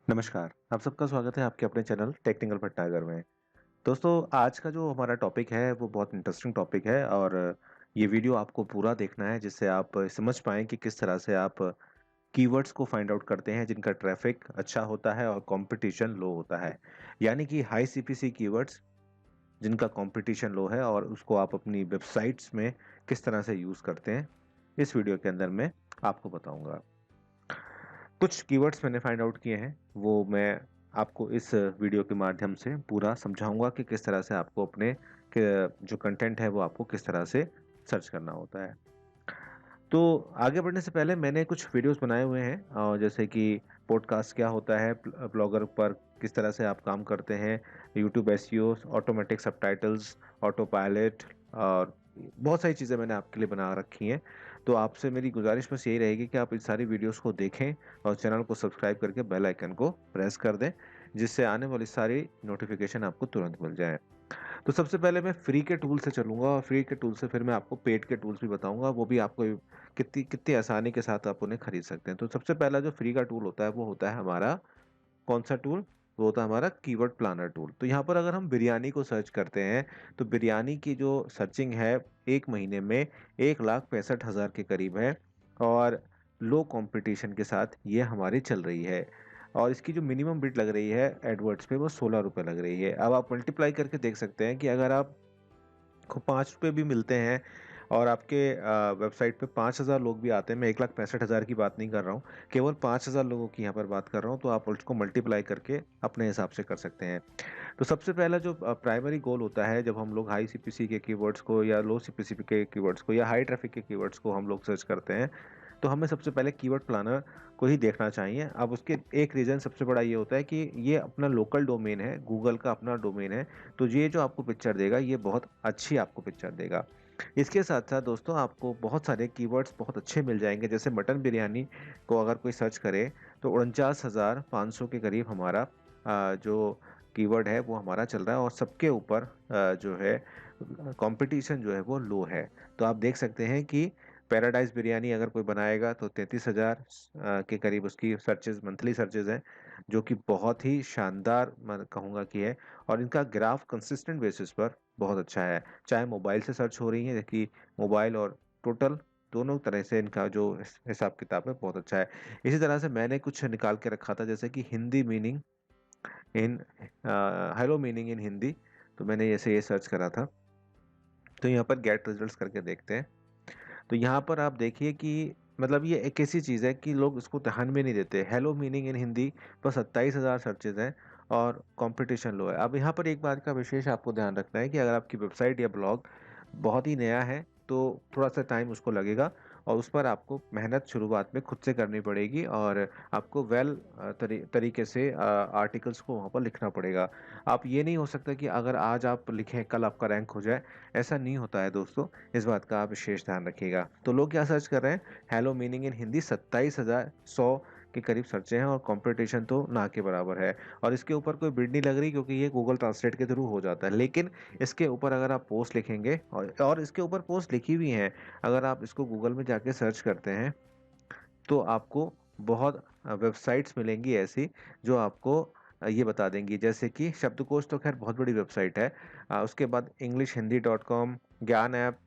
नमस्कार, आप सबका स्वागत है आपके अपने चैनल टेक्निकल भटनागर में। दोस्तों, आज का जो हमारा टॉपिक है वो बहुत इंटरेस्टिंग टॉपिक है और ये वीडियो आपको पूरा देखना है जिससे आप समझ पाएँ कि किस तरह से आप कीवर्ड्स को फाइंड आउट करते हैं जिनका ट्रैफ़िक अच्छा होता है और कॉम्पिटिशन लो होता है। यानी कि हाई सीपीसी कीवर्ड्स जिनका कॉम्पिटिशन लो है और उसको आप अपनी वेबसाइट्स में किस तरह से यूज़ करते हैं, इस वीडियो के अंदर मैं आपको बताऊँगा। कुछ कीवर्ड्स मैंने फाइंड आउट किए हैं, वो मैं आपको इस वीडियो के माध्यम से पूरा समझाऊँगा कि किस तरह से आपको अपने क जो कंटेंट है वो आपको किस तरह से सर्च करना होता है। तो आगे बढ़ने से पहले मैंने कुछ वीडियोज़ बनाए हुए हैं जैसे कि पॉडकास्ट क्या होता है, ब्लॉगर पर किस तरह से आप काम करते हैं, YouTube SEO, automatic subtitles, auto pilot और बहुत सारी चीज़ें मैंने आपके लिए बना रखी हैं। तो आपसे मेरी गुज़ारिश बस यही रहेगी कि आप इन सारी वीडियोज़ को देखें और चैनल को सब्सक्राइब करके बेल आइकन को प्रेस कर दें, जिससे आने वाली सारी नोटिफ़िकेशन आपको तुरंत मिल जाएँ। तो सबसे पहले मैं फ्री के टूल से चलूँगा और फ्री के टूल से फिर मैं आपको पेड के टूल्स भी बताऊँगा, वो भी आपको कितनी कितनी आसानी के साथ आप उन्हें खरीद सकते हैं। तो सबसे पहला जो फ्री का टूल होता है, वो होता है हमारा कौन-सा टूल? वो होता है हमारा कीवर्ड प्लानर टूल। तो यहाँ पर अगर हम बिरयानी को सर्च करते हैं, तो बिरयानी की जो सर्चिंग है, 1 महीने में 1,65,000 के करीब है और लो कॉम्पिटिशन के साथ ये हमारी चल रही है। और इसकी जो मिनिमम बिड लग रही है एडवर्ड्स पे, वो ₹16 लग रही है। अब आप मल्टीप्लाई करके देख सकते हैं कि अगर आप को ₹5 भी मिलते हैं और आपके वेबसाइट पे 5,000 लोग भी आते हैं, मैं 1,65,000 की बात नहीं कर रहा हूँ, केवल 5,000 लोगों की यहाँ पर बात कर रहा हूँ, तो आप उसको मल्टीप्लाई करके अपने हिसाब से कर सकते हैं। तो सबसे पहला जो प्राइमरी गोल होता है जब हम लोग हाई सीपीसी के कीवर्ड्स को या लो सीपीसी के कीवर्ड्स को या हाई ट्रैफिक के कीवर्ड्स को हम लोग सर्च करते हैं, तो हमें सबसे पहले कीवर्ड प्लानर को ही देखना चाहिए। अब उसके एक रीज़न सबसे बड़ा ये होता है कि ये अपना लोकल डोमेन है, गूगल का अपना डोमेन है, तो ये जो आपको पिक्चर देगा, ये बहुत अच्छी आपको पिक्चर देगा। इसके साथ-साथ दोस्तों आपको बहुत सारे कीवर्ड्स बहुत अच्छे मिल जाएँगे, जैसे मटन बिरयानी को अगर कोई सर्च करे, तो 49,500 के करीब हमारा जो कीवर्ड है, वो हमारा चल रहा है और सबके ऊपर जो है कॉम्पिटिशन जो है वो लो है। तो आप देख सकते हैं कि पैराडाइज़ बिरयानी अगर कोई बनाएगा तो 33,000 के करीब उसकी सर्चेज़ मंथली सर्चेज़ हैं, जो कि बहुत ही शानदार मैं कहूँगा कि है और इनका ग्राफ कंसिस्टेंट बेसिस पर बहुत अच्छा है। चाहे मोबाइल से सर्च हो रही है कि मोबाइल और टोटल दोनों तरह से इनका जो हिसाब-किताब है बहुत अच्छा है। इसी तरह से मैंने कुछ निकाल के रखा था जैसे कि Hindi meaning in hello meaning in Hindi, तो मैंने ऐसे ये सर्च करा था। तो यहाँ पर गेट रिजल्ट्स करके देखते हैं। तो यहाँ पर आप देखिए कि मतलब ये एक ऐसी चीज़ है कि लोग इसको ध्यान में नहीं देते। हेलो मीनिंग इन हिंदी बस 27,000 सर्चेज़ हैं और कॉम्पिटिशन लो है। अब यहाँ पर एक बात का विशेष आपको ध्यान रखना है कि अगर आपकी वेबसाइट या ब्लॉग बहुत ही नया है, तो थोड़ा-सा टाइम उसको लगेगा और उस पर आपको मेहनत शुरुआत में खुद से करनी पड़ेगी और आपको तरीके से आर्टिकल्स को वहाँ पर लिखना पड़ेगा। आप ये नहीं हो सकता कि अगर आज आप लिखें, कल आपका रैंक हो जाए, ऐसा नहीं होता है दोस्तों। इस बात का आप विशेष ध्यान रखिएगा। तो लोग क्या सर्च कर रहे हैं? हेलो मीनिंग इन हिंदी 27,100 के करीब सर्चे हैं और कॉम्पिटिशन तो ना के बराबर है और इसके ऊपर कोई बिड नहीं लग रही क्योंकि ये गूगल ट्रांसलेट के थ्रू हो जाता है। लेकिन इसके ऊपर अगर आप पोस्ट लिखेंगे और इसके ऊपर पोस्ट लिखी हुई हैं, अगर आप इसको गूगल में जाके सर्च करते हैं, तो आपको बहुत वेबसाइट्स मिलेंगी ऐसी जो आपको ये बता देंगी जैसे कि शब्दकोश तो ख़ैर बहुत बड़ी वेबसाइट है। उसके बाद इंग्लिश हिंदी डॉट कॉम, ज्ञान ऐप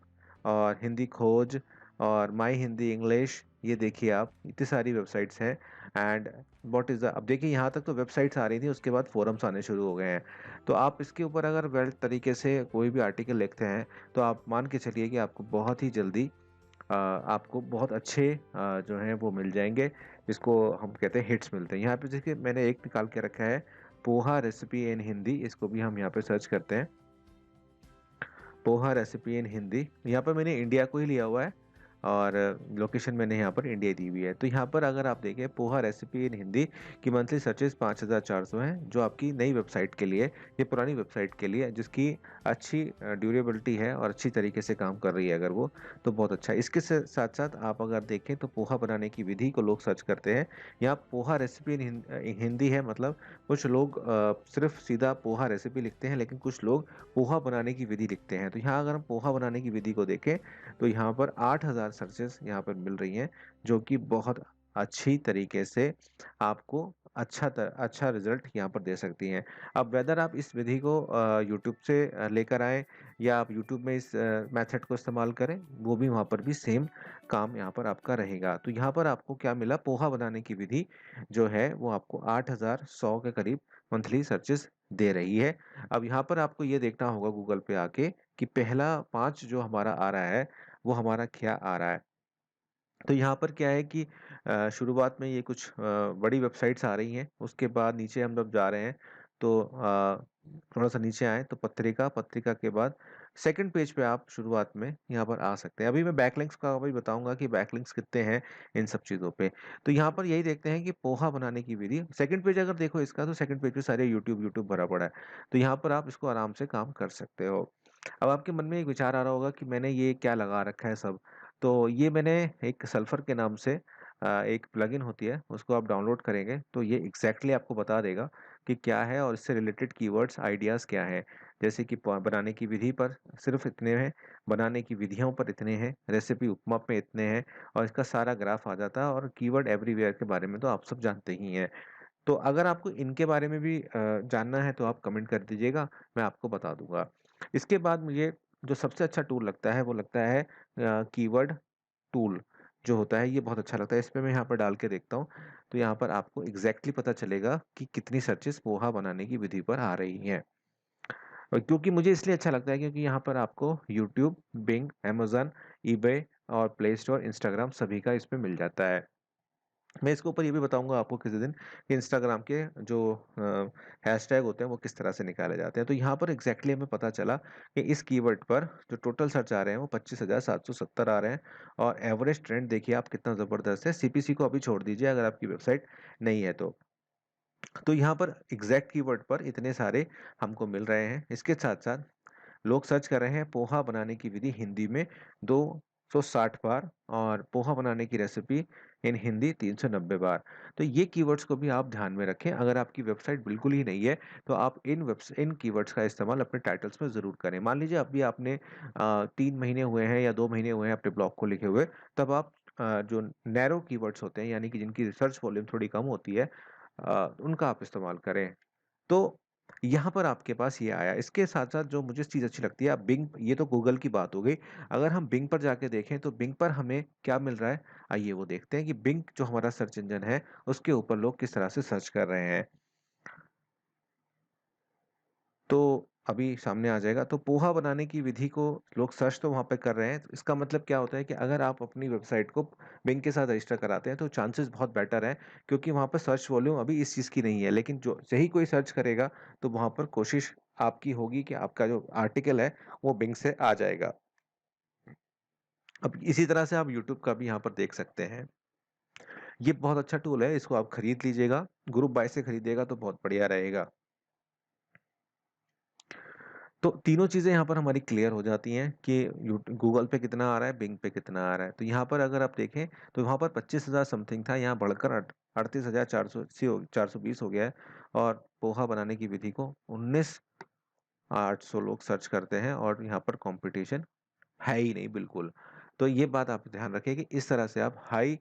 और हिंदी खोज और माई हिंदी इंग्लिश, ये देखिए आप इतनी सारी वेबसाइट्स हैं एंड व्हाट इज़ द अब देखिए यहाँ तक तो वेबसाइट्स आ रही थी, उसके बाद फ़ोरम्स आने शुरू हो गए हैं। तो आप इसके ऊपर अगर वेल तरीके से कोई भी आर्टिकल लिखते हैं, तो आप मान के चलिए कि आपको बहुत ही जल्दी आपको बहुत अच्छे जो हैं वो मिल जाएँगे, जिसको हम कहते हैं हिट्स मिलते हैं। यहाँ पे देखिए मैंने एक निकाल के रखा है, पोहा रेसिपी इन हिंदी, इसको भी हम यहाँ पे सर्च करते हैं। पोहा रेसिपी इन हिंदी, यहाँ पर मैंने इंडिया को ही लिया हुआ है और लोकेशन मैंने यहाँ पर इंडिया दी हुई है। तो यहाँ पर अगर आप देखें पोहा रेसिपी इन हिंदी की मंथली सर्चेज़ 5,400 हैं, जो आपकी नई वेबसाइट के लिए, ये पुरानी वेबसाइट के लिए जिसकी अच्छी ड्यूरेबिलिटी है और अच्छी तरीके से काम कर रही है अगर वो, तो बहुत अच्छा है। इसके स साथ-साथ आप अगर देखें तो पोहा बनाने की विधि को लोग सर्च करते हैं। यहाँ पोहा रेसिपी इन हिंदी है मतलब कुछ लोग सिर्फ़ सीधा पोहा रेसिपी लिखते हैं, लेकिन कुछ लोग पोहा बनाने की विधि लिखते हैं। तो यहाँ अगर हम पोहा बनाने की विधि को देखें, तो यहाँ पर 8,000 सर्चेज़ यहाँ पर मिल रही हैं, जो कि बहुत अच्छी तरीके से आपको अच्छा रिजल्ट यहाँ पर दे सकती हैं। अब वेदर आप इस विधि को यूट्यूब से लेकर आएँ या आप यूट्यूब में इस मेथड को इस्तेमाल करें, वो भी वहाँ पर भी सेम काम यहाँ पर आपका रहेगा। तो यहाँ पर आपको क्या मिला, पोहा बनाने की विधि जो है वो आपको 8100 के करीब मंथली सर्चेस दे रही है। अब यहाँ पर आपको ये देखना होगा गूगल पे आके कि पहला 5 जो हमारा आ रहा है, वो हमारा क्या आ रहा है। तो यहाँ पर क्या है कि शुरुआत में ये कुछ बड़ी वेबसाइट्स आ रही हैं, उसके बाद नीचे हम लोग जा रहे हैं तो थोड़ा-सा नीचे आएँ तो पत्रिका, पत्रिका के बाद सेकंड पेज पे आप शुरुआत में यहाँ पर आ सकते हैं। अभी मैं बैकलिंक्स का भी बताऊँगा कि बैकलिंक्स कितने हैं इन सब चीज़ों पे। तो यहाँ पर यही देखते हैं कि पोहा बनाने की विधि, सेकंड पेज अगर देखो इसका तो सेकंड पेज पे सारे यूट्यूब यूट्यूब भरा पड़ा है। तो यहाँ पर आप इसको आराम से काम कर सकते हो। अब आपके मन में एक विचार आ रहा होगा कि मैंने ये क्या लगा रखा है सब। तो ये मैंने एक सल्फर के नाम से एक प्लगइन होती है, उसको आप डाउनलोड करेंगे तो ये एग्जैक्टली आपको बता देगा कि क्या है और इससे रिलेटेड कीवर्ड्स आइडियाज़ क्या हैं। जैसे कि बनाने की विधि पर सिर्फ इतने हैं, बनाने की विधियों पर इतने हैं, रेसिपी उपमा पे इतने हैं, और इसका सारा ग्राफ आ जाता है। और कीवर्ड एवरीवेयर के बारे में तो आप सब जानते ही हैं। तो अगर आपको इनके बारे में भी जानना है तो आप कमेंट कर दीजिएगा, मैं आपको बता दूंगा। इसके बाद मुझे जो सबसे अच्छा टूल लगता है वो लगता है कीवर्ड टूल जो होता है, ये बहुत अच्छा लगता है। इसमें मैं यहाँ पर डाल के देखता हूँ तो यहाँ पर आपको एग्जैक्टली पता चलेगा कि कितनी सर्चेस पोहा बनाने की विधि पर आ रही हैं। और क्योंकि मुझे इसलिए अच्छा लगता है क्योंकि यहाँ पर आपको यूट्यूब, बिंग, amazon, ईबे और प्ले स्टोर, इंस्टाग्राम सभी का इसमें मिल जाता है। मैं इसके ऊपर ये भी बताऊंगा आपको किसी दिन कि इंस्टाग्राम के जो हैशटैग होते हैं वो किस तरह से निकाले जाते हैं। तो यहाँ पर एग्जैक्टली हमें पता चला कि इस कीवर्ड पर जो टोटल सर्च आ रहे हैं वो 25,770 आ रहे हैं। और एवरेज ट्रेंड देखिए आप कितना ज़बरदस्त है। सीपीसी को अभी छोड़ दीजिए अगर आपकी वेबसाइट नहीं है तो यहाँ पर एग्जैक्ट कीवर्ड पर इतने सारे हमको मिल रहे हैं। इसके साथ साथ लोग सर्च कर रहे हैं पोहा बनाने की विधि हिंदी में 260 बार, और पोहा बनाने की रेसिपी इन हिंदी 390 बार। तो ये कीवर्ड्स को भी आप ध्यान में रखें। अगर आपकी वेबसाइट बिल्कुल ही नहीं है तो आप इन कीवर्ड्स का इस्तेमाल अपने टाइटल्स में ज़रूर करें। मान लीजिए अभी आपने 3 महीने हुए हैं या 2 महीने हुए हैं अपने ब्लॉग को लिखे हुए, तब आप जो नैरो कीवर्ड्स होते हैं यानी कि जिनकी रिसर्च वॉल्यूम थोड़ी कम होती है, उनका आप इस्तेमाल करें। तो यहाँ पर आपके पास ये आया। इसके साथ-साथ जो मुझे चीज़ अच्छी लगती है, आप बिंग, ये तो गूगल की बात हो गई। अगर हम बिंग पर जाके देखें तो बिंग पर हमें क्या मिल रहा है? आइए वो देखते हैं कि बिंग जो हमारा सर्च इंजन है, उसके ऊपर लोग किस तरह से सर्च कर रहे हैं। तो अभी सामने आ जाएगा। तो पोहा बनाने की विधि को लोग सर्च तो वहाँ पे कर रहे हैं। तो इसका मतलब क्या होता है कि अगर आप अपनी वेबसाइट को बिंग के साथ रजिस्टर कराते हैं तो चांसेस बहुत बेटर हैं, क्योंकि वहाँ पर सर्च वॉल्यूम अभी इस चीज़ की नहीं है। लेकिन जो यही कोई सर्च करेगा तो वहाँ पर कोशिश आपकी होगी कि आपका जो आर्टिकल है वो बिंग से आ जाएगा। अब इसी तरह से आप यूट्यूब का भी यहाँ पर देख सकते हैं। ये बहुत अच्छा टूल है, इसको आप खरीद लीजिएगा। ग्रुप बाय से खरीदिएगा तो बहुत बढ़िया रहेगा। तो तीनों चीज़ें यहाँ पर हमारी क्लियर हो जाती हैं कि गूगल पे कितना आ रहा है, बिंग पे कितना आ रहा है। तो यहाँ पर अगर आप देखें तो वहाँ पर 25,000 समथिंग था, यहाँ बढ़कर 38,420 हो गया है। और पोहा बनाने की विधि को 19,800 लोग सर्च करते हैं, और यहाँ पर कंपटीशन है ही नहीं बिल्कुल। तो ये बात आप ध्यान रखें कि इस तरह से आप हाई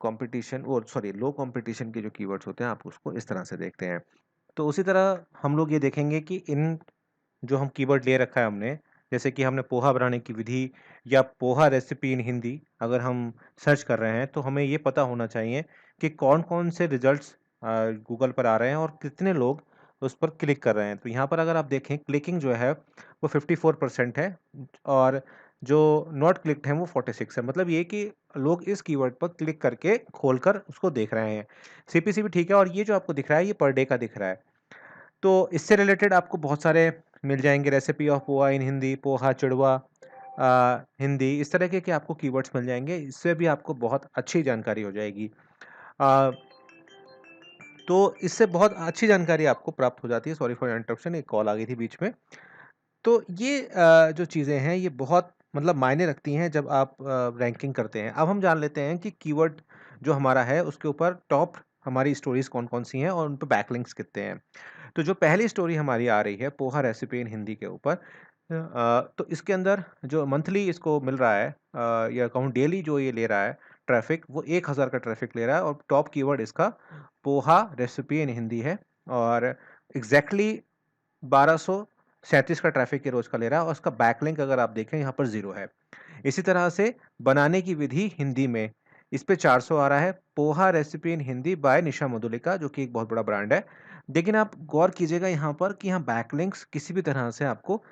कंपटीशन, वो सॉरी लो कंपटीशन के जो कीवर्ड्स होते हैं आप उसको इस तरह से देखते हैं। तो उसी तरह हम लोग ये देखेंगे कि इन जो हम कीवर्ड ले रखा है हमने, जैसे कि हमने पोहा बनाने की विधि या पोहा रेसिपी इन हिंदी अगर हम सर्च कर रहे हैं तो हमें ये पता होना चाहिए कि कौन-कौन से रिजल्ट्स गूगल पर आ रहे हैं और कितने लोग उस पर क्लिक कर रहे हैं। तो यहाँ पर अगर आप देखें क्लिकिंग जो है वो 54% है, और जो नॉट क्लिक्ड है वो 46 है। मतलब ये कि लोग इस कीवर्ड पर क्लिक करके खोलकर उसको देख रहे हैं। सीपीसी भी ठीक है, और ये जो आपको दिख रहा है ये पर डे का दिख रहा है। तो इससे रिलेटेड आपको बहुत सारे मिल जाएँगे, रेसिपी ऑफ पोहा इन हिंदी, पोहा चिड़वा हिंदी, इस तरह के आपको कीवर्ड्स मिल जाएँगे। इससे भी आपको बहुत अच्छी जानकारी हो जाएगी। अ, तो इससे बहुत अच्छी जानकारी आपको प्राप्त हो जाती है। सॉरी फॉर इंटरप्शन, एक कॉल आ गई थी बीच में। तो ये जो चीज़ें हैं ये बहुत मतलब मायने रखती हैं जब आप रैंकिंग करते हैं। अब हम जान लेते हैं कि कीवर्ड जो हमारा है उसके ऊपर टॉप हमारी स्टोरीज़ कौन-कौन सी हैं और उन पे बैकलिंक्स कितने हैं। तो जो पहली स्टोरी हमारी आ रही है पोहा रेसिपी इन हिंदी के ऊपर, तो इसके अंदर जो मंथली इसको मिल रहा है, या कहूँ डेली जो ये ले रहा है ट्रैफिक वो 1000 का ट्रैफिक ले रहा है और टॉप कीवर्ड इसका पोहा रेसिपी इन हिंदी है और एग्जैक्टली 1237 का ट्रैफिक ये रोज का ले रहा है और उसका बैकलिंक अगर आप देखें यहाँ पर 0 है। इसी तरह से बनाने की विधि हिंदी में इस पे 400 आ रहा है। Poha recipe in Hindi by Nisha Madhulika जो कि एक बहुत बड़ा ब्रांड है। लेकिन आप गौर कीजिएगा यहाँ पर कि यहाँ बैकलिंक्स किसी भी तरह से आपको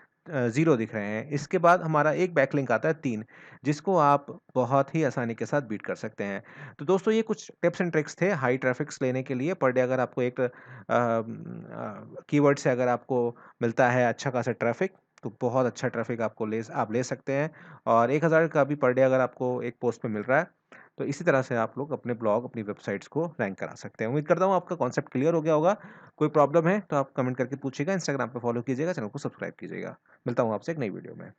0 दिख रहे हैं। इसके बाद हमारा एक बैकलिंक आता है 3 जिसको आप बहुत ही आसानी के साथ बीट कर सकते हैं। तो दोस्तों ये कुछ टिप्स एंड ट्रिक्स थे हाई ट्रैफिक्स लेने के लिए। पर डे अगर आपको एक कीवर्ड से अगर आपको मिलता है अच्छा खासा ट्रैफिक तो बहुत अच्छा ट्रैफिक आपको आप ले सकते हैं और 1000 का भी पर डे अगर आपको एक पोस्ट पे मिल रहा है, तो इसी तरह से आप लोग अपने ब्लॉग, अपनी वेबसाइट्स को रैंक करा सकते हैं। उम्मीद करता हूँ आपका कॉन्सेप्ट क्लियर हो गया होगा। कोई प्रॉब्लम है तो आप कमेंट करके पूछिएगा, इंस्टाग्राम पे फॉलो कीजिएगा, चैनल को सब्सक्राइब कीजिएगा। मिलता हूँ आपसे एक नई वीडियो में।